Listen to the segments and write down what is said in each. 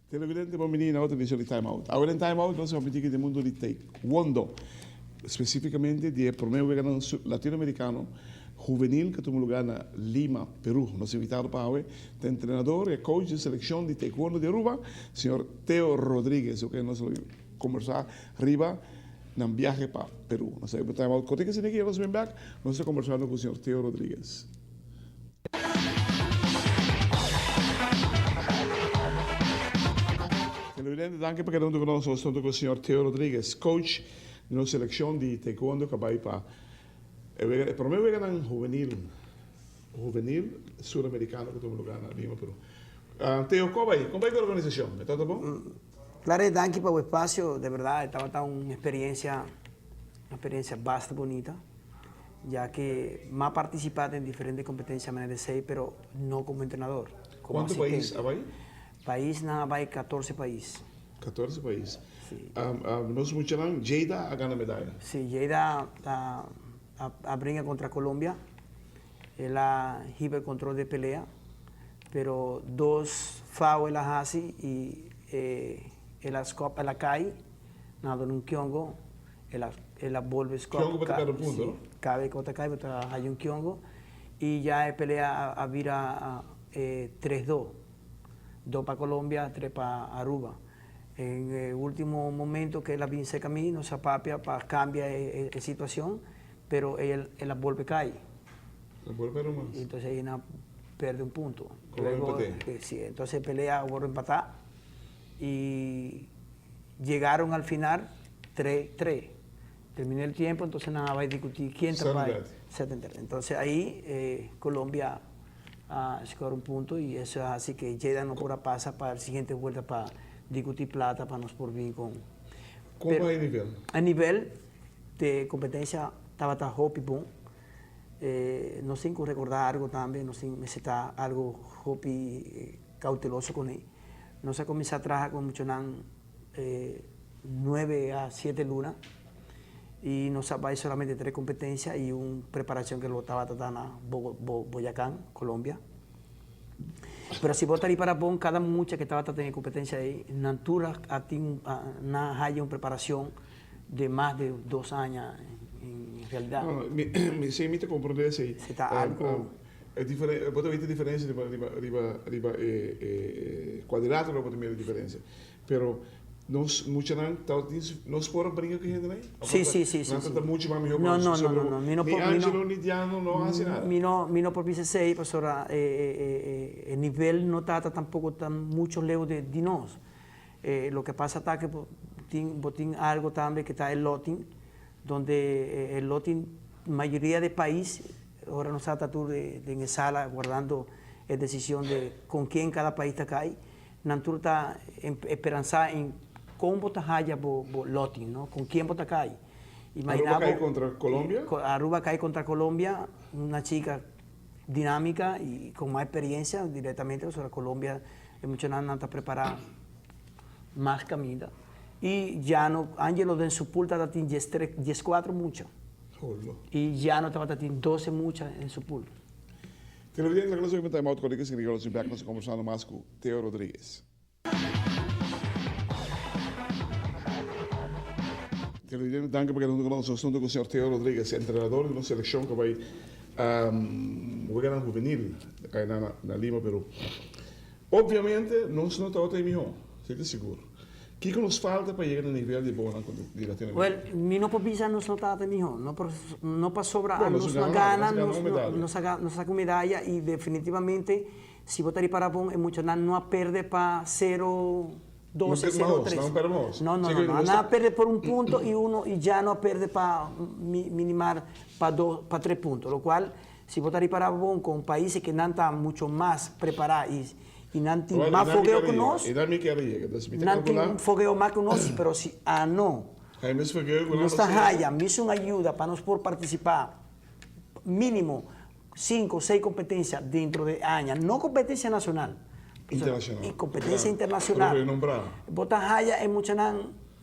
Televidente, bom menino, outra edição de Time Out. Agora em Time Out, nós vamos falar do mundo de taekwondo, especificamente de primeiro vegano latino-americano juvenil que tomou lugar na Lima, Peru. Nós invitamos para hoje o treinador e coach de seleção de taekwondo de Aruba, senhor Teo Rodrigues, o que nós vamos conversar arriba num viagem para Peru. Nós vamos Time Out. Quando você aqui, nós vamos back, nós estamos conversando com o senhor Teo Rodrigues. Danke per quedando con noi, sono stato con il signor Teo Rodrigues, coach di una selezione di taekwondo che vai per me è un juvenil sudamericano che tu mi gana Lima, Perù. Teo, ¿cómo va con la organización? ¿Me todo bien? Claro, danke por el espacio, de verdad, estaba una experiencia bastante bonita, ya que me ha participado en diferentes competencias de 6, pero no como entrenador. ¿Cuántos países hay? País, hay 14 países. 14 países. Sí. Nos mencionan, Lleida ha ganado medalla. Sí, Lleida brinca contra Colombia. Él ha el control de pelea, pero 2 fouls él hace y él la cae, nada en un kiongo, él vuelve a Kiongo para tocar el punto, ¿no? Cabe contra cae, hay un kiongo y ya él pelea a vira 3-2. 2 para Colombia, 3 para Aruba. En el último momento que él vince a camino, se apapia para cambiar la situación, pero él la vuelve a caer. ¿La vuelve a más? Entonces él pierde un punto. Luego, sí, entonces pelea, vuelve a empatar y llegaron al final 3-3. Terminó el tiempo, entonces nada, va a discutir quién está para 70. Entonces ahí Colombia score un punto y eso es así que Lleida no podrá pasar para la siguiente vuelta para discutir plata para nos por bien con. ¿Cómo va el nivel? A nivel de competencia estaba hopi bom. No sé si recordar algo también, no sé si está algo hopi cauteloso con él. No se comienza a trabajar con mucho 9 a 7 lunas y nos va solamente 3 competencias y una preparación que lo estaba tratando Boyacán, Colombia. Pero si vos para Bon, cada mucha que estaba tratando competencia ahí, Natura hay una preparación de más de 2 años en realidad. No, se imita comprender ese. Se está algo. È differente, potete vedere differenze di quadrilatero, potete vedere differenze, però nós podemos brincar con gente ahí. Sí. No mucho más mejor. No. Ni Angelo ni Diano no hace nada. No por piso 6, pues ahora el nivel no está tampoco tan mucho lejos de nos. Lo que pasa es que tiene algo también que está el loting, donde el loting, mayoría de países, ahora no está tú en sala guardando la decisión de con quién cada país está cae. Nantur está esperanzada en cómo está haya loting, ¿no? Con quién está cae. Aruba cae contra Colombia. Aruba cae contra Colombia, una chica dinámica y con más experiencia directamente. O sea, Colombia es mucho nada está preparada más camina. Y ya no, Angelo de su pulta está 10-4 mucho. Y ya no estaba 12 muchas en su pulta. Televidente, la clase de Time Out, colegas, que nos estamos conversando más con Teo Rodrigues. Televidente, danke por quedando con nosotros, con el señor Teo Rodrigues, entrenador de una selección que va a jugar juvenil acá en Lima, Perú. Obviamente, no se nota otra mejor, estoy seguro. ¿Qué nos falta para llegar al nivel de buena de Latinoamérica? Bueno, mi no popisa no se nota mejor, no para sobrar, bueno, nos gana, nos saca medalla y definitivamente, si votar para Bon, es mucho nada, no pierde para 0. 12, 0, 3. No, nada pierde por un punto y ya no pierde para minimar para 3 puntos, lo cual si votar para Bon con países que no están mucho más preparados y no tienen más fogueo que nosotros, no tienen fogueo más que nosotros, pero si no está haya, me hizo una ayuda para nos por participar mínimo 5 o 6 competencias dentro de años, no competencia nacional. Internacional. Y competencia internacional. Botas haya en mucha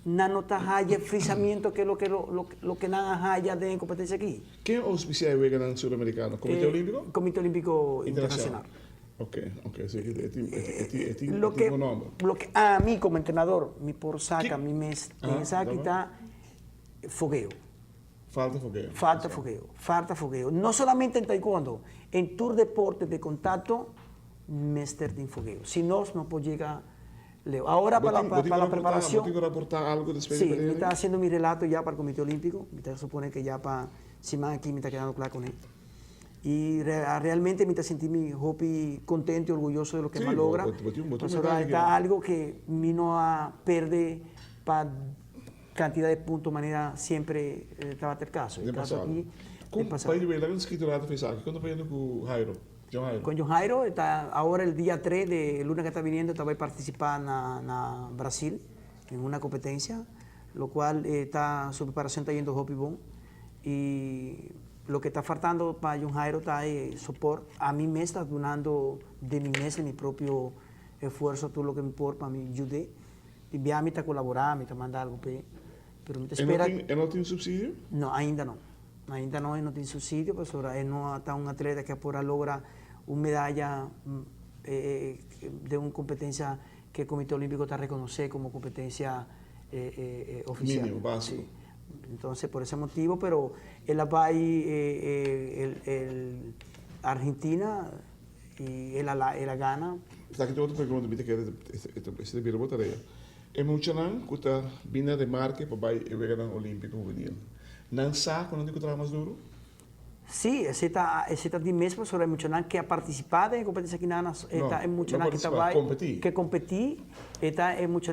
nota haya frisamiento que lo que nada haya de competencia aquí. ¿Qué auspicia el vegan sudamericano? ¿Comité Olímpico? Comité Olímpico Internacional. Ok, sí, lo que a mí como entrenador, mi por saca, mi mes, está fogueo. Falta fogueo. No solamente en taekwondo, en tu deporte de contacto, Mester de fogueo. Si no puedo llegar, Leo. Ahora para la preparación. ¿Tengo que reportar algo de Sí, me está haciendo mi relato ya para el Comité Olímpico. Me supone que ya para, si más aquí me está quedando claro con él. Y realmente me está sintiendo mi hobby contento y orgulloso de lo que me logra. Está algo que me no ha perdido para cantidad de puntos de manera siempre estaba el caso. El caso aquí. ¿Cuándo fue con Jairo? Con John Jairo, está ahora el día 3 de lunes que está viniendo, estaba a participar en Brasil en una competencia, lo cual su preparación está yendo hobby bon. Y lo que está faltando para John Jairo está soporte. A mí me está donando de mi mes, mi propio esfuerzo, todo lo que me importa, para mí ayudé. Y ya me está colaborando, me está mandando algo. Pero me espera. ¿No tiene subsidio? No, ainda no. Ainda no tiene subsidio, pues ahora no está un atleta que ahora logra una medalla de una competencia que el Comité Olímpico está reconoce como competencia oficial. Mínimo, básico. Sí. Entonces, por ese motivo, pero él va ahí, Argentina, y él gana. Está que outra pergunta que esse de botaria. É muito não que tá vindo de marca para o vegan olímpico juvenil. Não sabe quando digo trabalho mais duro? Sí, ese está de mes, pero sobre mucho que ha participado en competencia aquí nada, está en mucho que competí, está en mucho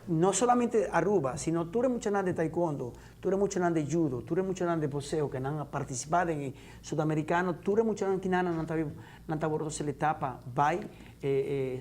no solamente Aruba, sino tú eres mucho de taekwondo, tú eres mucho de judo, tú eres mucho de boxeo, que han participado en sudamericano, tú eres mucho que nada, no está borrado se le etapa,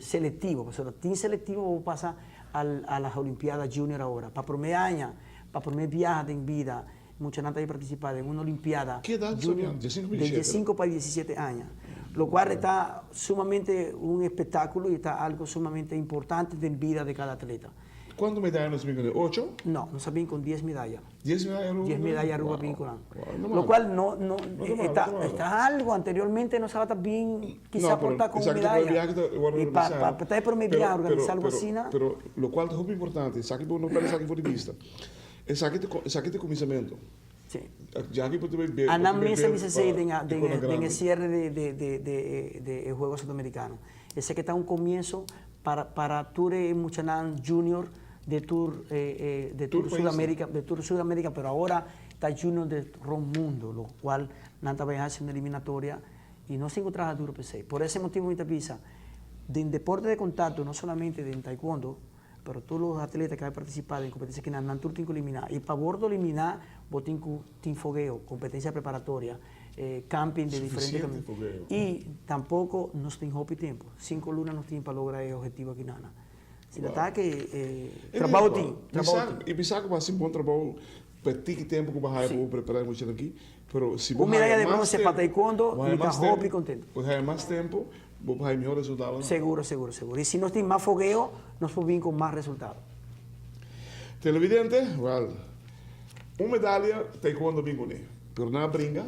selectivo, pues ahora team selectivo pasa a las Olimpiadas Junior ahora, para primer año, para primer viaje en vida. Mucha gente ha participado en una Olimpiada. ¿Qué edad son? Desde 5 para 17 años. Lo cual está sumamente un espectáculo y está algo sumamente importante en vida de cada atleta. ¿Cuántas medallas nos vienen? ¿8? No, nos vienen con 10 medallas. ¿10 medallas Aruba? 10 medallas Aruba vinculando. Lo cual está algo anteriormente no estaba tan bien, quizá aportar con medalla. Y para estar por mi viaje, organizar algo así. Pero lo cual es muy importante, saque por no parece por vista. Saque de comienzo. Sí. Ya aquí puede ver. A la mesa me se en el cierre de Juegos Sudamericanos. Ese que está un comienzo para Tour Muchanan Junior de Tour Sudamérica, pero ahora está Junior de Ron Mundo, lo cual nada va a hacer una eliminatoria y no se encontraba duro PC. Por ese motivo me pisa de deporte de contacto, no solamente de taekwondo, pero todos los atletas que han participado en competencias que no han tenido que eliminar. Y para bordo eliminar, botín fogueo, competencia preparatoria, camping de diferentes caminos. Y tampoco nos tiene hopi tiempo. 5 lunas nos tienen para lograr el objetivo aquí nada. Si la que trabajo team. Y pensar que va a ser un buen trabajo, petit tiempo que va a preparar mucho aquí, pero si una medalla de bronce para taekwondo, y está hopi contento. Pues hay más tiempo. Vos vas a mejor resultado. ¿No? Seguro. Y si no tiene más fogueo, nos podemos con más resultados. Televidente, well, una medalla taekwondo bien con él, pero nada brinca,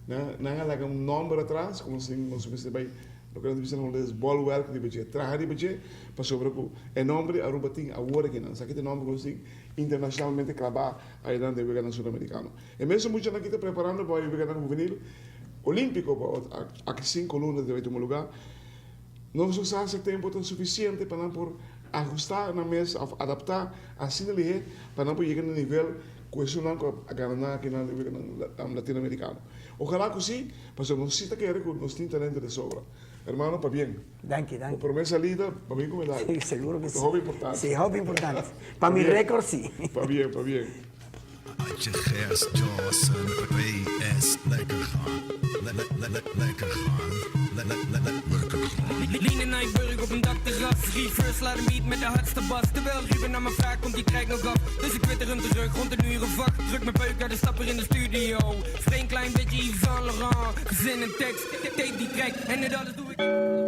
nada un nombre atrás, como si no supiese bem, lo que nos dicen es ball work de beche, traje de beche, para sobre el nombre a Rubatín, ahora que no, saque este nombre como internacionalmente clavado ahí donde el vegano sudamericano. En vez de mucho aquí está preparando para el vegano juvenil olímpico, aquí 5 lunas de último lugar, no se usa ese tiempo tan suficiente para por ajustar na mesa, adaptar assim ele para não chegar no nível cohesionado a ganhar aqui na latino-americano. Ojalá que sim, mas não se está querendo que nós temos talento de sobra. Hermano, para bien. Danke. Por mi salida, para mí como medalla. Sí, seguro que sí. Hobby importante. Sí, hobby importante. Para mi récord, sí. Para bien. Je gerst Johnson, B.S. Lekker gaan. Lekker gaan. Lien Nijburg op een dakterras. Reverse laat hem niet met de hardste bas. Terwijl Ruben naar me vraagt, komt die track nog af. Dus ik twitter hem terug, rond een uur of 8. Druk mijn peuk uit de stapper in de studio. Vreemd klein beetje Yves Saint Laurent. Zin en tekst, tape die track. En net alles doe ik.